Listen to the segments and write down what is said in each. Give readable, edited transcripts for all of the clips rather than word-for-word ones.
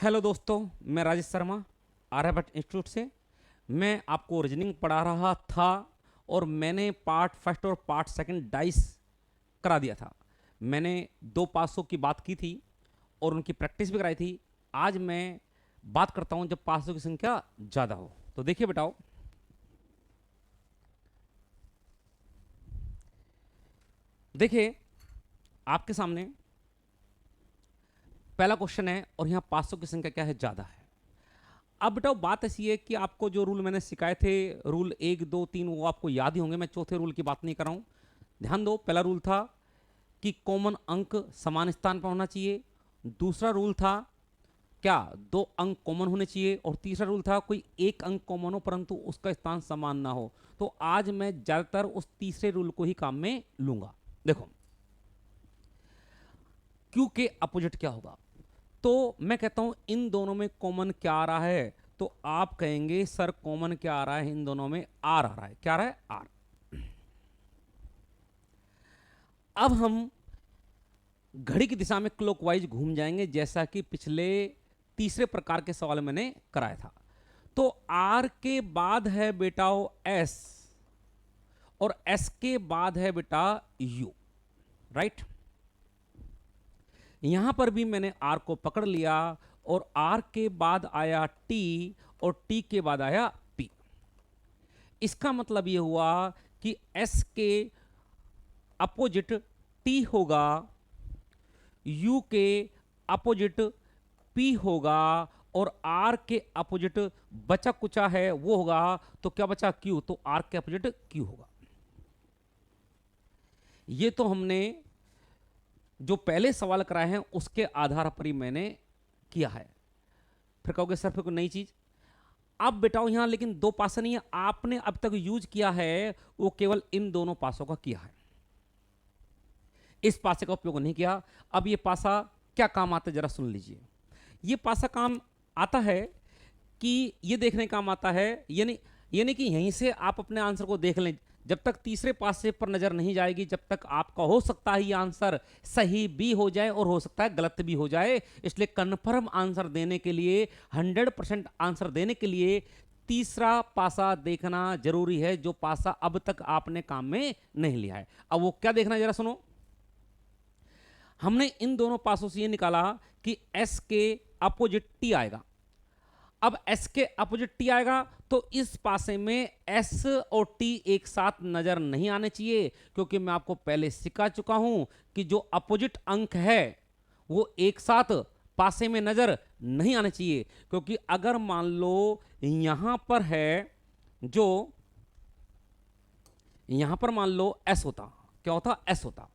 Hello दोस्तों, मैं Rajesh Sharma Aryabhata institute से। मैं आपको रीजनिंग पढ़ा रहा था और मैंने पार्ट फर्स्ट और पार्ट सेकंड डाइस करा दिया था। मैंने दो पासों की बात की थी और उनकी प्रैक्टिस भी कराई थी। आज मैं बात करता हूं जब पासों की संख्या ज़्यादा हो। तो देखिए बेटाओ, देखिए आपके सामने पहला क्वेश्चन है और यहाँ पासों की संख्या क्या है, ज़्यादा है। अब बेटा बात ऐसी है कि आपको जो रूल मैंने सिखाए थे, रूल 1 2 3, वो आपको याद ही होंगे। मैं चौथे रूल की बात नहीं कर रहा हूँ। ध्यान दो, पहला रूल था कि कॉमन अंक समान स्थान पर होना चाहिए। दूसरा रूल था क्या, दो अंक कॉमन होने चाहिए। और तीसरा रूल था कोई एक अंक कॉमन हो परंतु उसका स्थान समान ना हो। तो आज मैं ज़्यादातर उस तीसरे रूल को ही काम में लूंगा। देखो, क्यू के अपोजिट क्या होगा। तो मैं कहता हूं इन दोनों में कॉमन क्या आ रहा है, तो आप कहेंगे सर कॉमन क्या आ रहा है, इन दोनों में आर आ रहा है। क्या आ रहा है, आर। अब हम घड़ी की दिशा में क्लॉकवाइज घूम जाएंगे, जैसा कि पिछले तीसरे प्रकार के सवाल मैंने कराया था। तो आर के बाद है बेटाओ एस, और एस के बाद है बेटा यू, राइट। यहां पर भी मैंने आर को पकड़ लिया और आर के बाद आया टी और टी के बाद आया पी। इसका मतलब यह हुआ कि एस के अपोजिट टी होगा, यू के अपोजिट पी होगा, और आर के अपोजिट बचा कुचा है वो होगा। तो क्या बचा, क्यू। तो आर के अपोजिट क्यू होगा। ये तो हमने जो पहले सवाल कराए हैं उसके आधार पर ही मैंने किया है। फिर कहोगे सर फिर कोई नई चीज। अब बेटाओ यहां लेकिन दो पासा नहीं है, आपने अब तक यूज किया है वो केवल इन दोनों पासों का किया है, इस पासे का उपयोग नहीं किया। अब ये पासा क्या काम आता है जरा सुन लीजिए। ये पासा काम आता है कि ये देखने काम आता है, यानी यानी कि यहीं से आप अपने आंसर को देख लें। जब तक तीसरे पासे पर नजर नहीं जाएगी, जब तक आपका हो सकता है ये आंसर सही भी हो जाए और हो सकता है गलत भी हो जाए। इसलिए कन्फर्म आंसर देने के लिए, 100% आंसर देने के लिए तीसरा पासा देखना जरूरी है, जो पासा अब तक आपने काम में नहीं लिया है। अब वो क्या देखना है जरा सुनो। हमने इन दोनों पासों से ये निकाला कि एस के अपोजिट टी आएगा। अब एस के अपोजिट टी आएगा तो इस पासे में एस और टी एक साथ नजर नहीं आने चाहिए, क्योंकि मैं आपको पहले सिखा चुका हूं कि जो अपोजिट अंक है वो एक साथ पासे में नजर नहीं आने चाहिए। क्योंकि अगर मान लो यहां पर है, जो यहां पर मान लो एस होता, क्या होता, एस होता।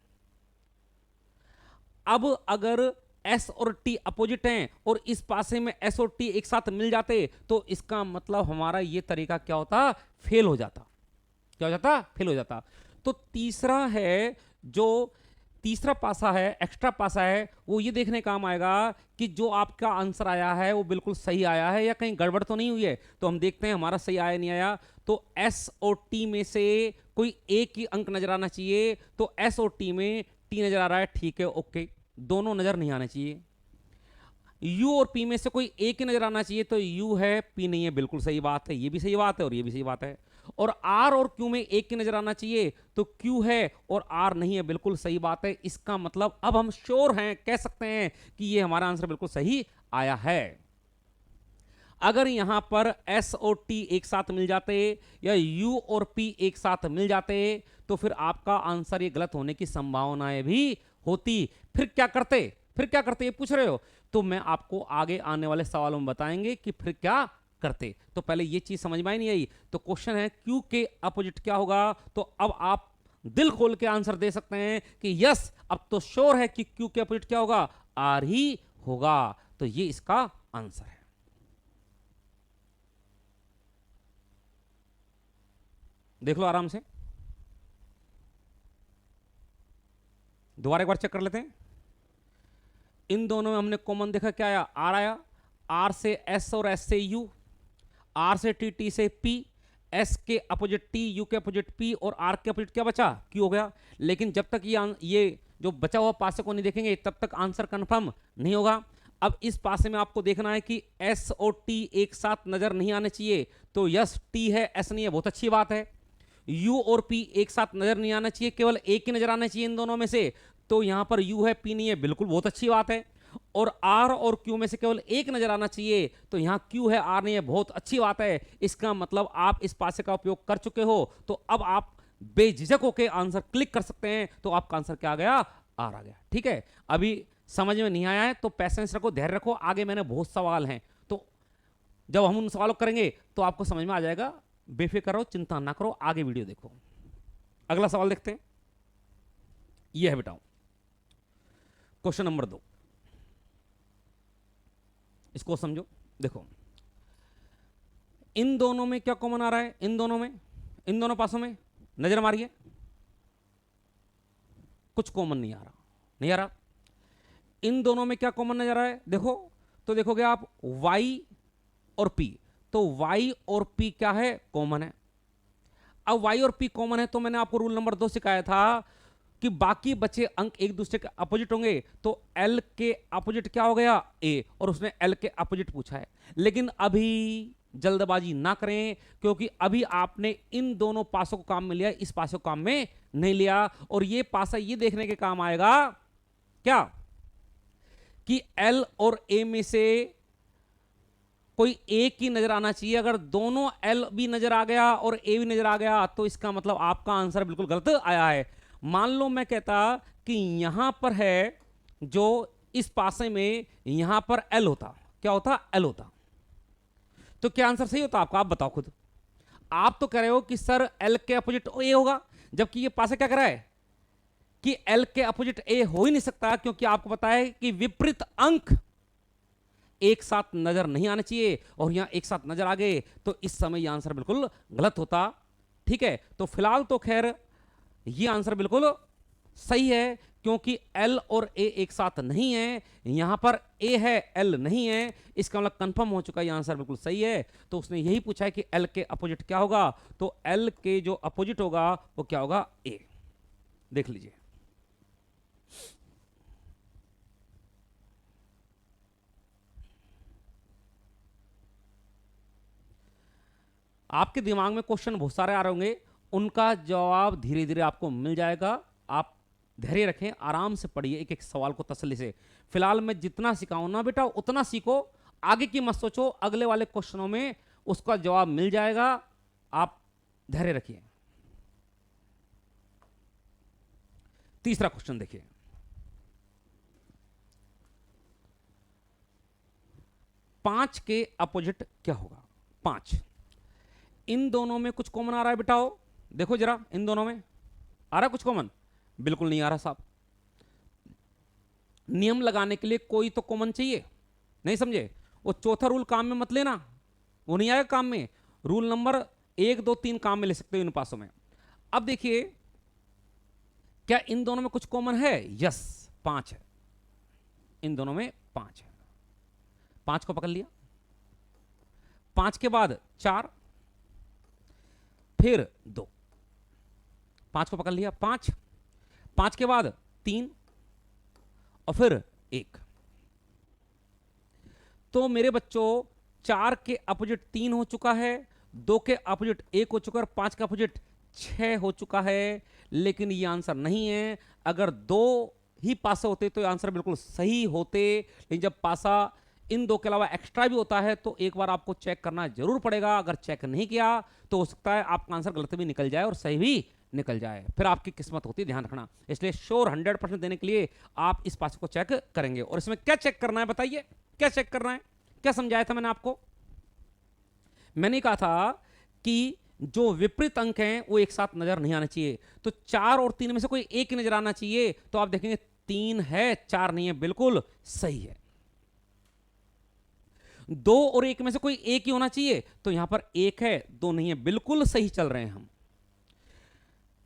अब अगर एस और टी अपोजिट हैं और इस पासे में एस और टी एक साथ मिल जाते, तो इसका मतलब हमारा ये तरीका क्या होता, फेल हो जाता। क्या हो जाता, फेल हो जाता। तो तीसरा है, जो तीसरा पासा है, एक्स्ट्रा पासा है, वो ये देखने काम आएगा कि जो आपका आंसर आया है वो बिल्कुल सही आया है या कहीं गड़बड़ तो नहीं हुई है। तो हम देखते हैं हमारा सही आया नहीं आया। तो एस और टी में से कोई एक ही अंक नजर आना चाहिए। तो एस और टी में टी नजर आ रहा है, ठीक है, ओके। दोनों नजर नहीं आने चाहिए। यू और पी में से कोई एक ही नजर आना चाहिए। तो यू है, पी नहीं है, बिल्कुल सही बात है, ये भी सही बात है और ये भी सही बात है। और आर और क्यू में एक ही नजर आना चाहिए। तो क्यू है और आर नहीं है, बिल्कुल सही बात है। इसका मतलब अब हम श्योर हैं, कह सकते हैं कि ये हमारा आंसर बिल्कुल सही आया है। अगर यहां पर एस और टी एक साथ मिल जाते या यू और पी एक साथ मिल जाते, तो फिर आपका आंसर ये गलत होने की संभावनाएं भी होती। फिर क्या करते, फिर क्या करते, ये पूछ रहे हो। तो मैं आपको आगे आने वाले सवालों में बताएंगे कि फिर क्या करते। तो पहले ये चीज समझ में आई नहीं आई। तो क्वेश्चन है क्यू के अपोजिट क्या होगा। तो अब आप दिल खोल के आंसर दे सकते हैं कि यस, अब तो श्योर है कि क्यू के अपोजिट क्या होगा, आर ही होगा। तो ये इसका आंसर है। देख लो आराम से, दोबारा एक बार चेक कर लेते हैं। इन दोनों में हमने कॉमन देखा, क्या आया, आर आया। आर से एस और एस से यू, आर से टी, टी से पी, एस के अपोजिट टी, यू के अपोजिट पी, और आर के अपोजिट क्या बचा, क्यू हो गया। लेकिन जब तक ये जो बचा हुआ पासे को नहीं देखेंगे तब तक आंसर कंफर्म नहीं होगा। अब इस पासे में आपको देखना है कि एस और टी एक साथ नजर नहीं आने चाहिए, तो यस टी है, एस नहीं है, बहुत अच्छी बात है। यू और पी एक साथ नजर नहीं आना चाहिए, केवल एक ही नजर आना चाहिए इन दोनों में से, तो यहां पर यू है, पी नहीं है, बिल्कुल बहुत अच्छी बात है। और आर और क्यू में से केवल एक नजर आना चाहिए, तो यहां क्यू है, आर नहीं है, बहुत अच्छी बात है। इसका मतलब आप इस पासे का उपयोग कर चुके हो, तो अब आप बेझिझक होकर आंसर क्लिक कर सकते हैं, तो आपका आंसर क्या आ गया? आर आ गया। ठीक है, अभी समझ में नहीं आया है तो पैसेंस रखो, धैर्य रखो, आगे मैंने बहुत सवाल हैं, तो जब हम उन सवालों करेंगे तो आपको समझ में आ जाएगा। बेफिक्र रहो, चिंता ना करो, आगे वीडियो देखो। अगला सवाल देखते हैं, यह है बेटाओ क्वेश्चन नंबर 2। इसको समझो, देखो इन दोनों में क्या कॉमन आ रहा है? इन दोनों पासों में नजर मारिए, कुछ कॉमन नहीं आ रहा, नहीं आ रहा। इन दोनों में क्या कॉमन नजर आ रहा है? देखो तो देखोगे आप y और p, तो y और p क्या है? कॉमन है। अब y और p कॉमन है, तो मैंने आपको रूल नंबर 2 सिखाया था कि बाकी बचे अंक एक दूसरे के अपोजिट होंगे, तो l के अपोजिट क्या हो गया? a, और उसने l के अपोजिट पूछा है। लेकिन अभी जल्दबाजी ना करें, क्योंकि अभी आपने इन दोनों पासों को काम में लिया, इस पासों को काम में नहीं लिया। और ये पासा ये देखने के काम आएगा क्या कि L और A में से कोई एक ही नजर आना चाहिए। अगर दोनों L भी नजर आ गया और A भी नजर आ गया, तो इसका मतलब आपका आंसर बिल्कुल गलत आया है। मान लो मैं कहता कि यहां पर है जो इस पासे में, यहां पर L होता, क्या होता? L होता, तो क्या आंसर सही होता आपका? आप बताओ खुद। आप तो कह रहे हो कि सर L के अपोजिट A होगा, जबकि ये पासे क्या कर रहा है कि L के अपोजिट A हो ही नहीं सकता, क्योंकि आपको पता है कि विपरीत अंक एक साथ नजर नहीं आने चाहिए, और यहां एक साथ नजर आ गए, तो इस समय यह आंसर बिल्कुल गलत होता। ठीक है, तो फिलहाल तो खैर यह आंसर बिल्कुल सही है, क्योंकि L और A एक साथ नहीं है, यहां पर A है, L नहीं है, इसका मतलब कंफर्म हो चुका है, यह आंसर बिल्कुल सही है। तो उसने यही पूछा है कि L के अपोजिट क्या होगा, तो L के जो अपोजिट होगा वो क्या होगा? A। देख लीजिए, आपके दिमाग में क्वेश्चन बहुत सारे आ रहे होंगे, उनका जवाब धीरे धीरे आपको मिल जाएगा। आप धैर्य रखें, आराम से पढ़िए एक एक सवाल को तसल्ली से। फिलहाल मैं जितना सिखाऊं ना बेटा उतना सीखो, आगे की मत सोचो, अगले वाले क्वेश्चनों में उसका जवाब मिल जाएगा। आप धैर्य रखिए। तीसरा क्वेश्चन देखिए, पांच के अपोजिट क्या होगा? 5, इन दोनों में कुछ कॉमन आ रहा है बेटाओ? देखो जरा, इन दोनों में आ रहा है कुछ कॉमन? बिल्कुल नहीं आ रहा साहब। नियम लगाने के लिए कोई तो कॉमन चाहिए, नहीं समझे? वो चौथा रूल काम में मत लेना, वो नहीं आएगा काम में। रूल नंबर 1, 2, 3 काम में ले सकते हो इन पासों में। अब देखिए, क्या इन दोनों में कुछ कॉमन है? यस, 5 है, इन दोनों में 5 है। 5 को पकड़ लिया, 5 के बाद 4, फिर 2, 5 को पकड़ लिया, 5, 5 के बाद 3, और फिर 1। तो मेरे बच्चों 4 के अपोजिट 3 हो चुका है, 2 के अपोजिट 1 हो चुका है, और 5 के अपोजिट 6 हो चुका है। लेकिन ये आंसर नहीं है। अगर 2 ही पासा होते तो ये आंसर बिल्कुल सही होते, लेकिन जब पासा इन 2 के अलावा एक्स्ट्रा भी होता है तो एक बार आपको चेक करना जरूर पड़ेगा। अगर चेक नहीं किया तो हो सकता है आपका आंसर गलत भी निकल जाए और सही भी निकल जाए, फिर आपकी किस्मत होती है, ध्यान रखना। इसलिए श्योर 100% देने के लिए आप इस पासे को चेक करेंगे। और इसमें क्या चेक करना है बताइए, क्या चेक करना है? क्या समझाया था मैंने आपको? मैंने कहा था कि जो विपरीत अंक हैं वो एक साथ नजर नहीं आना चाहिए, तो 4 और 3 में से कोई एक नजर आना चाहिए। तो आप देखेंगे 3 है, 4 नहीं है, बिल्कुल सही है। 2 और 1 में से कोई एक ही होना चाहिए, तो यहां पर 1 है, 2 नहीं है, बिल्कुल सही चल रहे हैं हम।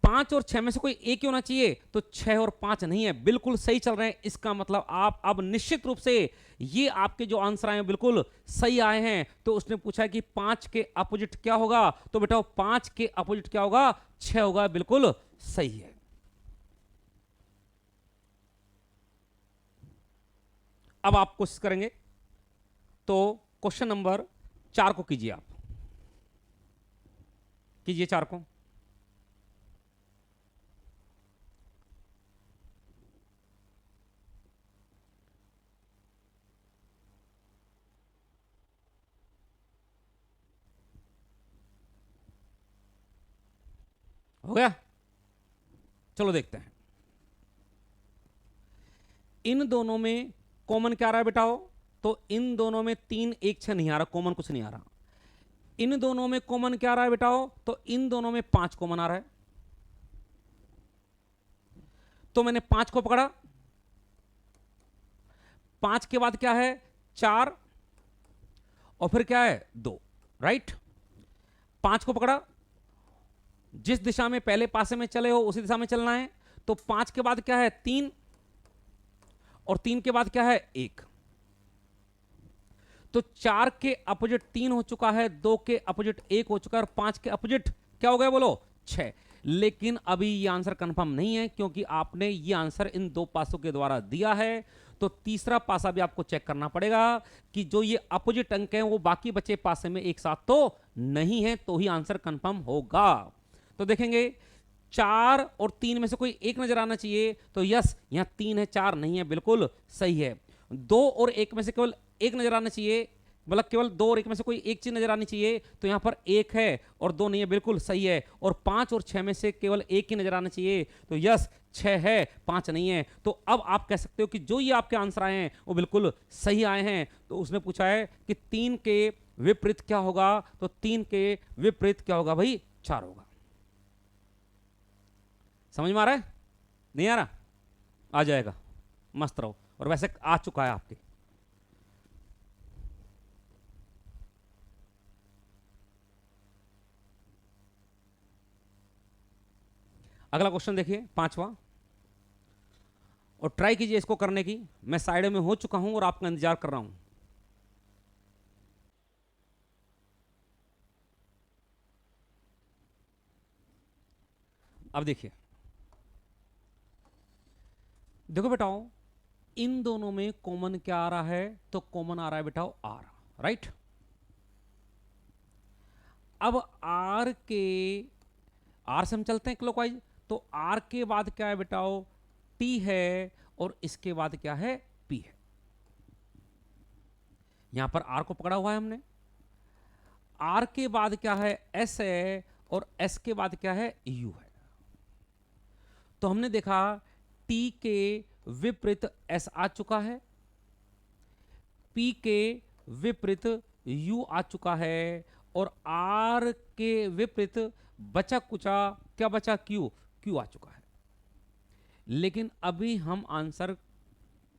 5 और 6 में से कोई एक ही होना चाहिए, तो 6 और 5 नहीं है, बिल्कुल सही चल रहे हैं। इसका मतलब आप अब निश्चित रूप से ये आपके जो आंसर आए हैं बिल्कुल सही आए हैं। तो उसने पूछा है कि 5 के अपोजिट क्या होगा, तो बेटा 5 के अपोजिट क्या होगा? 6 होगा, बिल्कुल सही है। अब आप कोशिश करेंगे तो क्वेश्चन नंबर 4 को कीजिए, आप कीजिए 4 को। हो गया? चलो देखते हैं इन दोनों में कॉमन क्या आ रहा है बेटाओ। तो इन दोनों में 3 1 6 नहीं आ रहा, कॉमन कुछ नहीं आ रहा। इन दोनों में कॉमन क्या आ रहा है बेटाओ, तो इन दोनों में 5 कॉमन आ रहा है। तो मैंने 5 को पकड़ा, 5 के बाद क्या है 4 और फिर क्या है 2, राइट। 5 को पकड़ा, जिस दिशा में पहले पासे में चले हो उसी दिशा में चलना है। तो 5 के बाद क्या है 3 और 3 के बाद क्या है 1। तो 4 के अपोजिट 3 हो चुका है, 2 के अपोजिट 1 हो चुका है और 5 के अपोजिट क्या हो गया बोलो 6। लेकिन अभी ये आंसर कंफर्म नहीं है क्योंकि आपने ये आंसर इन दो पासों के द्वारा दिया है। तो तीसरा पासा भी आपको चेक करना पड़ेगा कि जो ये अपोजिट अंक हैं वो बाकी बचे पासे में एक साथ तो नहीं है, तो ही आंसर कंफर्म होगा। तो देखेंगे 4 और 3 में से कोई एक नजर आना चाहिए, तो यस यहां 3 है 4 नहीं है, बिल्कुल सही है। 2 और 1 में से केवल एक नजर आना चाहिए, मतलब केवल 2 और 1 में से कोई एक चीज नजर आनी चाहिए, तो यहां पर 1 है और 2 नहीं है, बिल्कुल सही है। और 5 और 6 में से केवल एक ही नजर आना चाहिए, तो यस 6 है 5 नहीं है। तो अब आप कह सकते हो कि जो ये आपके आंसर आए हैं वो बिल्कुल सही आए हैं। तो उसने पूछा है कि 3 के विपरीत क्या होगा, तो 3 के विपरीत क्या होगा भाई 4 होगा। समझ में आ रहा है? नहीं आ रहा? आ जाएगा, मस्त रहो। और वैसे आ चुका है आपके। अगला क्वेश्चन देखिए 5वां, और ट्राई कीजिए इसको करने की। मैं साइड में हो चुका हूं और आपका इंतजार कर रहा हूं। अब देखिए, देखो बेटाओ इन दोनों में कॉमन क्या आ रहा है, तो कॉमन आ रहा है बेटाओ आर, राइट। अब आर के आर से हम चलते हैं क्लॉकवाइज, तो आर के बाद क्या है बेटाओ टी है और इसके बाद क्या है पी है। यहां पर आर को पकड़ा हुआ है हमने, आर के बाद क्या है एस है और एस के बाद क्या है यू है। तो हमने देखा टी के विपरीत एस आ चुका है, पी के विपरीत यू आ चुका है और आर के विपरीत बचा कुचा क्या बचा क्यू, क्यू आ चुका है। लेकिन अभी हम आंसर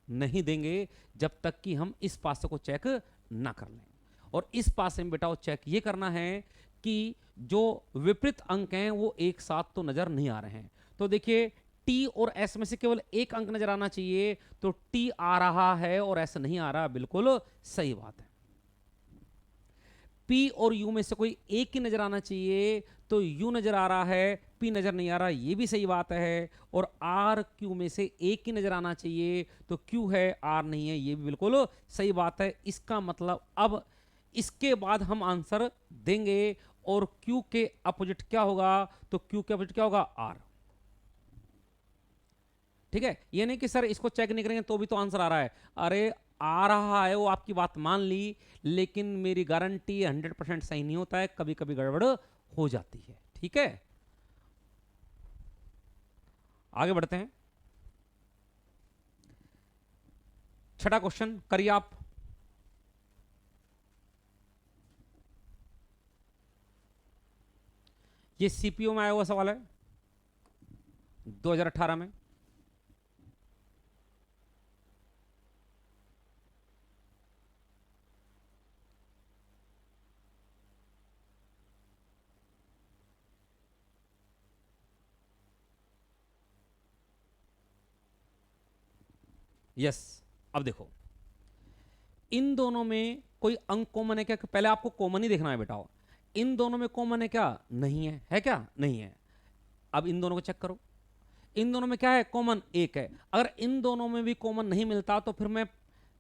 नहीं देंगे जब तक कि हम इस पासे को चेक ना कर लें। और इस पासे में बेटा चेक ये करना है कि जो विपरीत अंक हैं वो एक साथ तो नजर नहीं आ रहे हैं। तो देखिए टी और एस में से केवल एक अंक नजर आना चाहिए, तो टी आ रहा है और एस नहीं आ रहा, बिल्कुल सही बात है। पी और यू में से कोई एक ही नजर आना चाहिए, तो यू नजर आ रहा है पी नजर नहीं आ रहा, ये भी सही बात है। और आर क्यू में से एक ही नजर आना चाहिए, तो क्यू है आर नहीं है, ये भी बिल्कुल सही बात है। इसका मतलब अब इसके बाद हम आंसर देंगे और क्यू के अपोजिट क्या होगा, तो क्यू के अपोजिट क्या होगा आर। ठीक है, ये नहीं कि सर इसको चेक नहीं करेंगे तो भी तो आंसर आ रहा है। अरे आ रहा है, वो आपकी बात मान ली, लेकिन मेरी गारंटी 100% सही नहीं होता है, कभी कभी गड़बड़ हो जाती है। ठीक है, आगे बढ़ते हैं। छठा क्वेश्चन करिए आप। ये सीपीओ में आया हुआ सवाल है 2018 में। यस, अब देखो इन दोनों में कोई अंक कॉमन है क्या, पहले आपको कॉमन ही देखना है बेटा। इन दोनों में कॉमन है क्या, नहीं है, है क्या, नहीं है। अब इन दोनों को चेक करो, इन दोनों में क्या है कॉमन एक है। अगर इन दोनों में भी कॉमन नहीं मिलता तो फिर मैं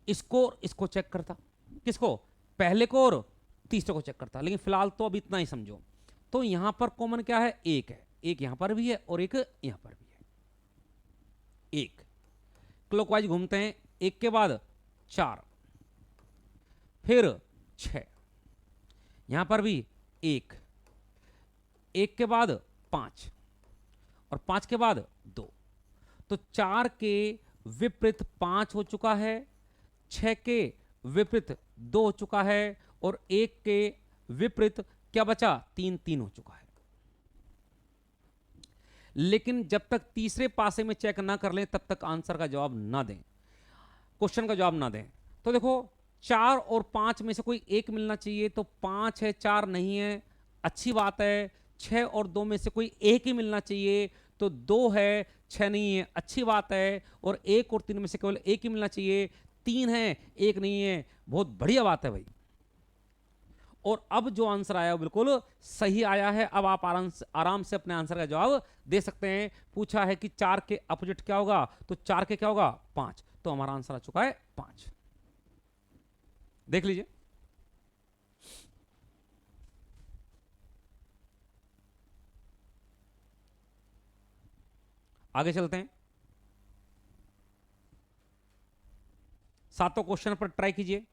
इसको इसको चेक करता, किसको, पहले को और तीसरे को चेक करता, लेकिन फिलहाल तो अब इतना ही समझो। तो यहां पर कॉमन क्या है, एक है, एक यहां पर भी है और एक यहां पर भी है। एक क्लॉकवाइज घूमते हैं, एक के बाद 4, फिर 6, यहां पर भी एक, एक के बाद 5 और 5 के बाद 2। तो 4 के विपरीत 5 हो चुका है, 6 के विपरीत 2 हो चुका है और 1 के विपरीत क्या बचा, 3 3 हो चुका है। लेकिन जब तक तीसरे पासे में चेक ना कर लें तब तक आंसर का जवाब ना दें, क्वेश्चन का जवाब ना दें। तो देखो 4 और 5 में से कोई एक मिलना चाहिए, तो 5 है 4 नहीं है, अच्छी बात है। 6 और 2 में से कोई एक ही मिलना चाहिए, तो 2 है 6 नहीं है, अच्छी बात है। और 1 और 3 में से केवल एक ही मिलना चाहिए, 3 है 1 नहीं है, बहुत बढ़िया बात है भाई। और अब जो आंसर आया वो बिल्कुल सही आया है। अब आप आराम से अपने आंसर का जवाब दे सकते हैं। पूछा है कि 4 के अपोजिट क्या होगा, तो 4 के क्या होगा, 5। तो हमारा आंसर आ चुका है 5। देख लीजिए, आगे चलते हैं। 7वां क्वेश्चन पर ट्राई कीजिए।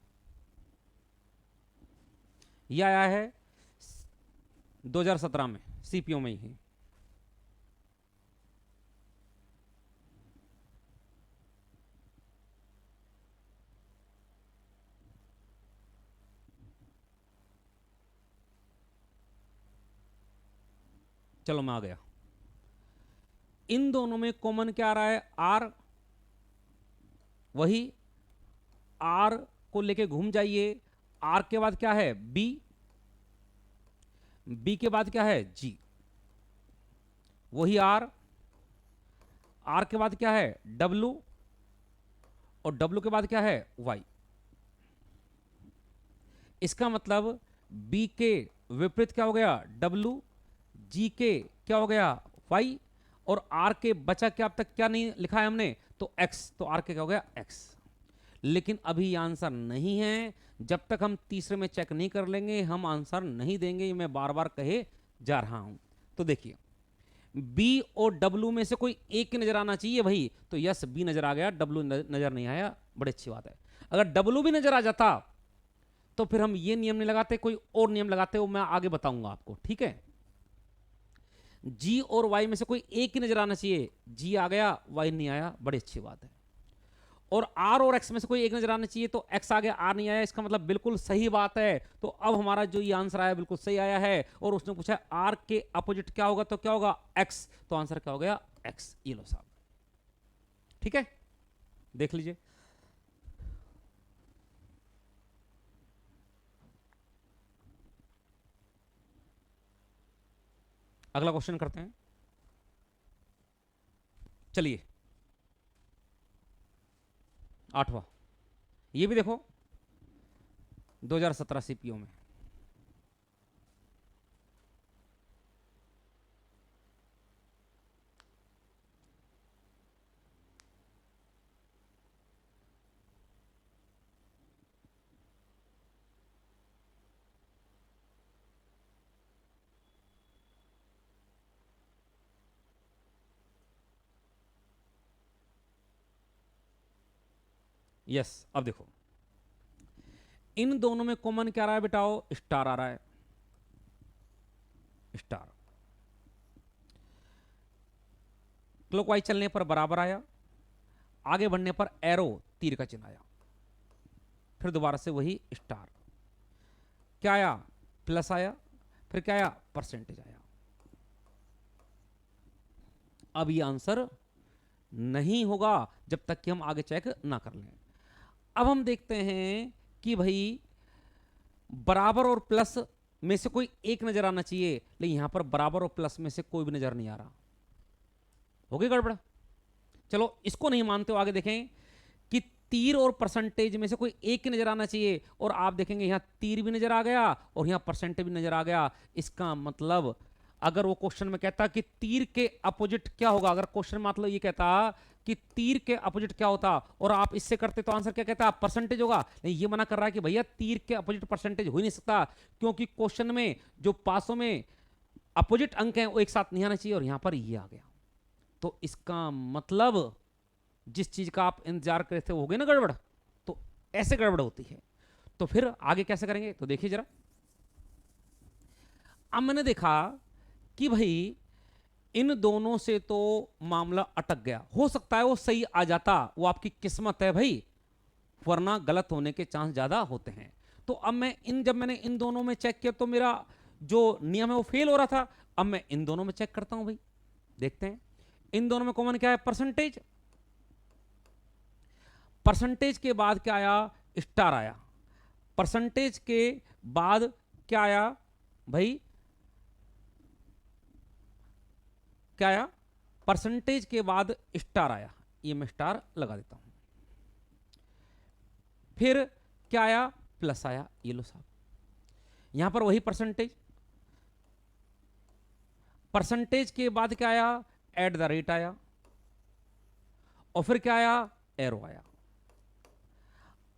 यह आया है 2017 में, सीपीओ में ही। चलो मैं आ गया। इन दोनों में कॉमन क्या आ रहा है, आर, वही आर को लेके घूम जाइए। आर के बाद क्या है, बी, बी के बाद क्या है, जी, वही आर, आर के बाद क्या है, डब्लू, और डब्लू के बाद क्या है, वाई। इसका मतलब बी के विपरीत क्या हो गया, डब्लू, जी के क्या हो गया, वाई, और आर के बचा क्या, अब तक क्या नहीं लिखा है हमने, तो एक्स, तो आर के क्या हो गया, एक्स। लेकिन अभी आंसर नहीं है, जब तक हम तीसरे में चेक नहीं कर लेंगे हम आंसर नहीं देंगे, ये मैं बार बार कहे जा रहा हूं। तो देखिए बी और डब्लू में से कोई एक ही नजर आना चाहिए भाई, तो यस बी नजर आ गया, डब्लू नजर नहीं आया, बड़ी अच्छी बात है। अगर डब्लू भी नजर आ जाता तो फिर हम ये नियम नहीं लगाते, कोई और नियम लगाते, वो मैं आगे बताऊंगा आपको, ठीक है। जी और वाई में से कोई एक ही नजर आना चाहिए, जी आ गया, वाई नहीं आया, बड़ी अच्छी बात है। और आर और एक्स में से कोई एक नजर आना चाहिए, तो एक्स आ गया, आर नहीं आया, इसका मतलब बिल्कुल सही बात है। तो अब हमारा जो ये आंसर आया बिल्कुल सही आया है। और उसने पूछा आर के अपोजिट क्या होगा, तो क्या होगा, एक्स, तो आंसर क्या हो गया, एक्स। ये लो साहब, ठीक है, देख लीजिए। अगला क्वेश्चन करते हैं, चलिए 8वां। ये भी देखो 2017 सीपीओ में। यस, अब देखो इन दोनों में कॉमन क्या आ रहा है बेटाओ, स्टार आ रहा है, स्टार। क्लॉकवाइज चलने पर बराबर आया, आगे बढ़ने पर एरो तीर का चिन्ह आया, फिर दोबारा से वही स्टार, क्या आया, प्लस आया, फिर क्या आया, परसेंटेज आया। अब ये आंसर नहीं होगा जब तक कि हम आगे चेक ना कर लें। अब हम देखते हैं कि भाई बराबर और प्लस में से कोई एक नजर आना चाहिए, लेकिन यहां पर बराबर और प्लस में से कोई भी नजर नहीं आ रहा, हो गई गड़बड़। चलो इसको नहीं मानते हो, आगे देखें कि तीर और परसेंटेज में से कोई एक ही नजर आना चाहिए, और आप देखेंगे यहां तीर भी नजर आ गया और यहां परसेंटेज भी नजर आ गया। इसका मतलब अगर वो क्वेश्चन में कहता कि तीर के अपोजिट क्या होगा, अगर क्वेश्चन मतलब ये कहता कि तीर के अपोजिट क्या होता और आप इससे करते तो आंसर क्या कहता, परसेंटेज होगा। नहीं, ये मना कर रहा है कि भैया तीर के अपोजिट परसेंटेज हो ही नहीं सकता, क्योंकि क्वेश्चन में जो पासों में अपोजिट अंक हैं वो एक साथ नहीं आना चाहिए, और यहां पर ये आ गया। तो इसका मतलब जिस चीज का आप इंतजार कर रहे थे वो हो गई ना गड़बड़। तो ऐसे गड़बड़ होती है। तो फिर आगे कैसे करेंगे, तो देखिए जरा। अब मैंने देखा कि भाई इन दोनों से तो मामला अटक गया, हो सकता है वो सही आ जाता, वो आपकी किस्मत है भाई, वरना गलत होने के चांस ज्यादा होते हैं। तो अब जब मैंने इन दोनों में चेक किया तो मेरा जो नियम है वो फेल हो रहा था। अब मैं इन दोनों में चेक करता हूं भाई, देखते हैं इन दोनों में कॉमन क्या है, परसेंटेज। परसेंटेज के बाद क्या आया, स्टार आया। परसेंटेज के बाद क्या आया भाई, क्या आया, परसेंटेज के बाद स्टार आया, ये मैं स्टार लगा देता हूं। फिर क्या आया, प्लस आया, ये लो साहब, यहां पर वही परसेंटेज। परसेंटेज के बाद क्या आया, एट द रेट आया, और फिर क्या आया, एरो आया।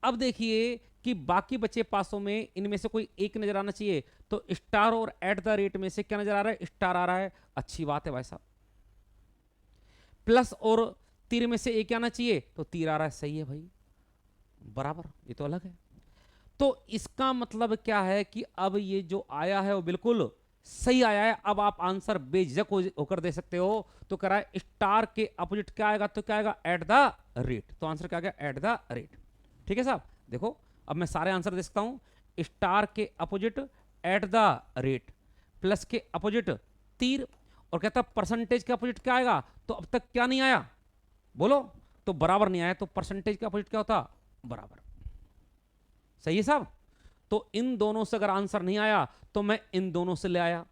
अब देखिए कि बाकी बचे पासों में इनमें से कोई एक नजर आना चाहिए, तो स्टार और एट द रेट में से क्या नजर आ रहा है, स्टार आ रहा है, अच्छी बात है भाई साहब। प्लस और तीर में से एक आना चाहिए, तो तीर आ रहा है, सही है भाई, बराबर, ये तो अलग है। तो इसका मतलब क्या है कि अब ये जो आया है वो बिल्कुल सही आया है। अब आप आंसर बेझिझक होकर दे सकते हो। तो कह रहा है स्टार के अपोजिट क्या आएगा, तो क्या आएगा, एट द रेट। तो आंसर क्या आ गया, एट द रेट। ठीक है साहब, देखो अब मैं सारे आंसर दे सकता हूं। स्टार के opposite at the rate, plus के अपोजिट तीर, और कहता परसेंटेज के अपोजिट क्या आएगा, तो अब तक क्या नहीं आया, बोलो, तो बराबर नहीं आया। तो परसेंटेज के अपोजिट क्या होता, बराबर। सही है साहब। तो इन दोनों से अगर आंसर नहीं आया तो मैं इन दोनों से ले आया,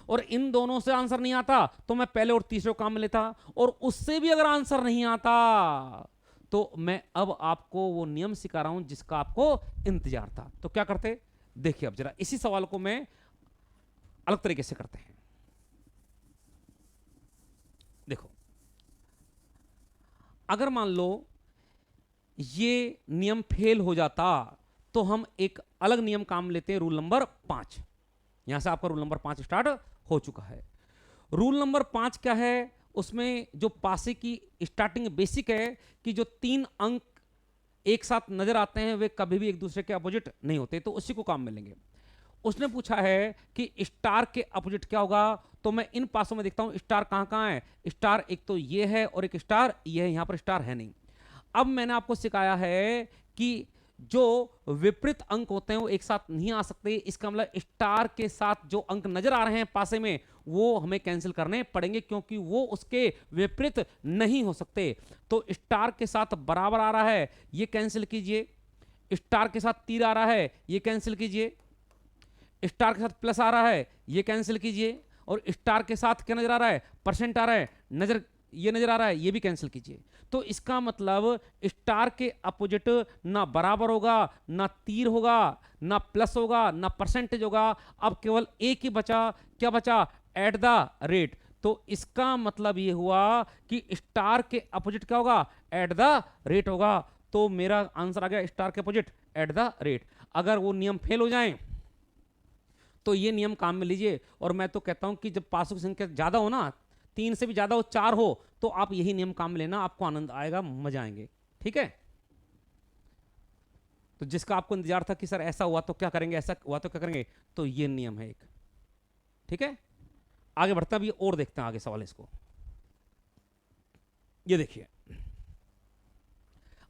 और इन दोनों से आंसर नहीं आता तो मैं पहले और तीसरे काम में लेता, और उससे भी अगर आंसर नहीं आता तो मैं अब आपको वो नियम सिखा रहा हूं जिसका आपको इंतजार था। तो क्या करते, देखिए अब जरा इसी सवाल को मैं अलग तरीके से करते हैं। देखो, अगर मान लो ये नियम फेल हो जाता तो हम एक अलग नियम काम लेते हैं, रूल नंबर 5। यहां से आपका रूल नंबर 5 स्टार्ट हो चुका है। रूल नंबर 5 क्या है, उसमें जो पासे की स्टार्टिंग बेसिक है कि जो 3 अंक एक साथ नजर आते हैं वे कभी भी एक दूसरे के अपोजिट नहीं होते, तो उसी को काम में लेंगे। उसने पूछा है कि स्टार के अपोजिट क्या होगा, तो मैं इन पासों में देखता हूं स्टार कहां कहां है। स्टार एक तो ये है और एक स्टार ये है, यहां पर स्टार है नहीं। अब मैंने आपको सिखाया है कि जो विपरीत अंक होते हैं वो एक साथ नहीं आ सकते। इसका मतलब स्टार के साथ जो अंक नजर आ रहे हैं पासे में वो हमें कैंसिल करने पड़ेंगे, क्योंकि वो उसके विपरीत नहीं हो सकते। तो स्टार के साथ बराबर आ रहा है, ये कैंसिल कीजिए। स्टार के साथ तीर आ रहा है, ये कैंसिल कीजिए। स्टार के साथ प्लस आ रहा है, ये कैंसिल कीजिए। और स्टार के साथ क्या नजर आ रहा है, परसेंट आ रहा है, ये नजर आ रहा है, ये भी कैंसिल कीजिए। तो इसका मतलब स्टार के अपोजिट ना बराबर होगा, ना तीर होगा, ना प्लस होगा, ना परसेंटेज होगा। अब केवल एक ही बचा, क्या बचा, एट द रेट। तो इसका मतलब ये हुआ कि स्टार के अपोजिट क्या होगा, एट द रेट होगा। तो मेरा आंसर आ गया स्टार के अपोजिट एट द रेट। अगर वो नियम फेल हो जाए तो ये नियम काम में लीजिए। और मैं तो कहता हूं कि जब पासों की संख्या ज्यादा हो ना, 3 से भी ज्यादा हो, 4 हो, तो आप यही नियम काम में लेना, आपको आनंद आएगा, मजा आएंगे। ठीक है, तो जिसका आपको इंतजार था कि सर ऐसा हुआ तो क्या करेंगे, ऐसा हुआ तो क्या करेंगे, तो ये नियम है एक। ठीक है, आगे बढ़ते हैं, अभी और देखते हैं आगे सवाल इसको। ये देखिए,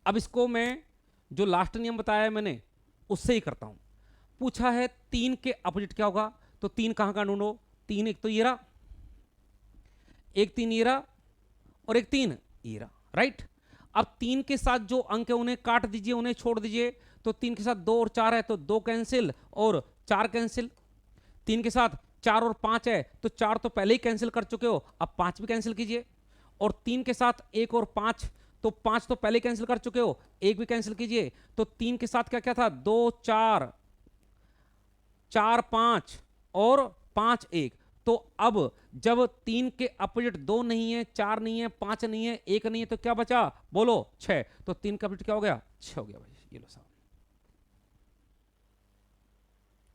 अब इसको मैं जो लास्ट नियम बताया है मैंने उससे ही करता हूं। पूछा है 3 के अपोजिट क्या होगा, तो 3 कहां कहां ढूंढो। 3 एक तो ये रहा, एक 3 ये रहा, और एक 3 ये रहा, राइट। अब 3 के साथ जो अंक है उन्हें काट दीजिए, उन्हें छोड़ दीजिए। तो 3 के साथ 2 और 4 है तो 2 कैंसिल और 4 कैंसिल। 3 के साथ 4 और 5 है तो 4 तो पहले ही कैंसिल कर चुके हो, अब 5 भी कैंसिल कीजिए। और 3 के साथ 1 और 5, तो 5 तो पहले ही कैंसिल कर चुके हो, 1 भी कैंसिल कीजिए। तो 3 के साथ क्या क्या था, 2 4, 4 5 और 5 1, तो अब जब 3 के अपोजिट 2 नहीं है, 4 नहीं है, 5 नहीं है, 1 नहीं है, तो क्या बचा? बोलो 6। तो 3 का अपोजिट क्या हो गया? 6 हो गया भाई। ये लो साहब,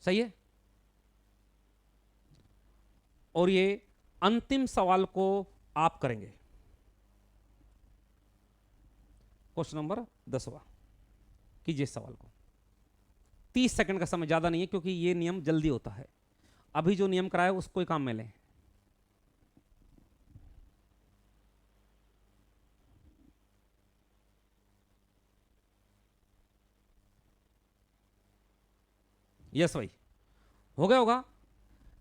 सही है। और ये अंतिम सवाल को आप करेंगे, क्वेश्चन नंबर 10वां। कीजिए इस सवाल को। 30 सेकंड का समय, ज्यादा नहीं है, क्योंकि ये नियम जल्दी होता है। अभी जो नियम कराया उसको ही काम में लें। यस भाई, हो गया होगा।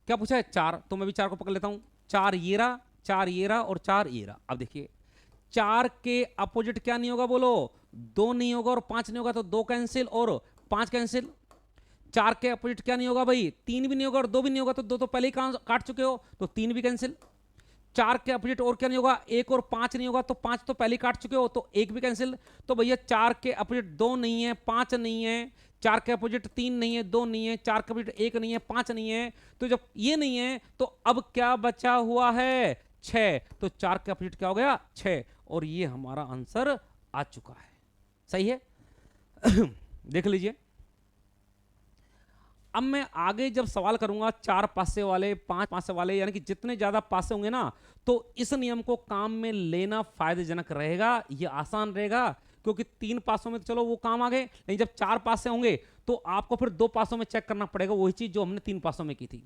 क्या पूछा है? 4, तो मैं भी 4 को पकड़ लेता हूं। 4 येरा, 4 येरा और 4 येरा। अब देखिए 4 के अपोजिट क्या नहीं होगा? बोलो 2 नहीं होगा, और 5 नहीं होगा, तो 2 कैंसिल और 5 कैंसिल। 4 के अपोजिट क्या नहीं होगा भाई? 3 भी नहीं होगा और 2 भी नहीं होगा, तो 2 तो पहले ही काट चुके हो, तो 3 भी कैंसिल। 4 के अपोजिट और क्या नहीं होगा? 1 और 5 नहीं होगा, तो 5 तो पहले ही काट चुके हो, तो 1 भी कैंसिल। तो भैया 4 के अपोजिट 2 नहीं है, 5 नहीं है, 4 के अपोजिट 3 नहीं है, 2 नहीं है, 4 के अपोजिट 1 नहीं है, 5 नहीं है। तो जब ये नहीं है तो अब क्या बचा हुआ है? 6। तो 4 के अपोजिट क्या हो गया? 6। और ये हमारा आंसर आ चुका है। सही है। देख लीजिए, अब मैं आगे जब सवाल करूंगा 4 पासे वाले, 5 पासे वाले, यानी कि जितने ज्यादा पासे होंगे ना, तो इस नियम को काम में लेना फायदेजनक रहेगा, ये आसान रहेगा। क्योंकि 3 पासों में तो चलो वो काम आ गए, लेकिन जब 4 पासे होंगे तो आपको फिर 2 पासों में चेक करना पड़ेगा, वही चीज जो हमने 3 पासों में की थी।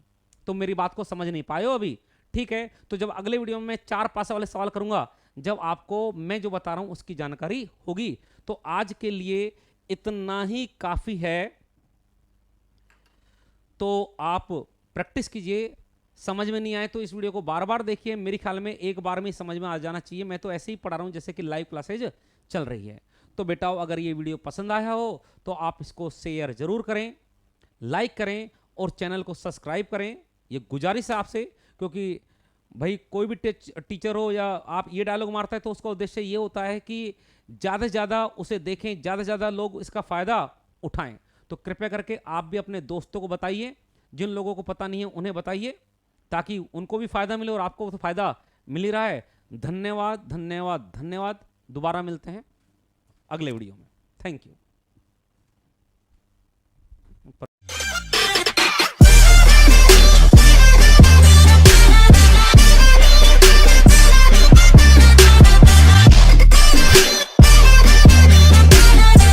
तो मेरी बात को समझ नहीं पाए हो अभी? ठीक है, तो जब अगले वीडियो में मैं 4 पासे वाले सवाल करूंगा, जब आपको मैं जो बता रहा हूं उसकी जानकारी होगी। तो आज के लिए इतना ही काफी है। तो आप प्रैक्टिस कीजिए। समझ में नहीं आए तो इस वीडियो को बार बार देखिए। मेरे ख्याल में एक बार में समझ में आ जाना चाहिए। मैं तो ऐसे ही पढ़ा रहा हूं जैसे कि लाइव क्लासेज चल रही है। तो बेटा अगर ये वीडियो पसंद आया हो तो आप इसको शेयर जरूर करें, लाइक करें और चैनल को सब्सक्राइब करें। ये गुजारिश है आपसे, क्योंकि भाई कोई भी टीचर हो या आप ये डायलॉग मारता है तो उसका उद्देश्य ये होता है कि ज़्यादा से ज़्यादा उसे देखें, ज़्यादा से ज़्यादा लोग इसका फ़ायदा उठाएं। तो कृपया करके आप भी अपने दोस्तों को बताइए, जिन लोगों को पता नहीं है उन्हें बताइए, ताकि उनको भी फ़ायदा मिले और आपको तो फ़ायदा मिल ही रहा है। धन्यवाद धन्यवाद धन्यवाद। दोबारा मिलते हैं अगले वीडियो में। Thank you.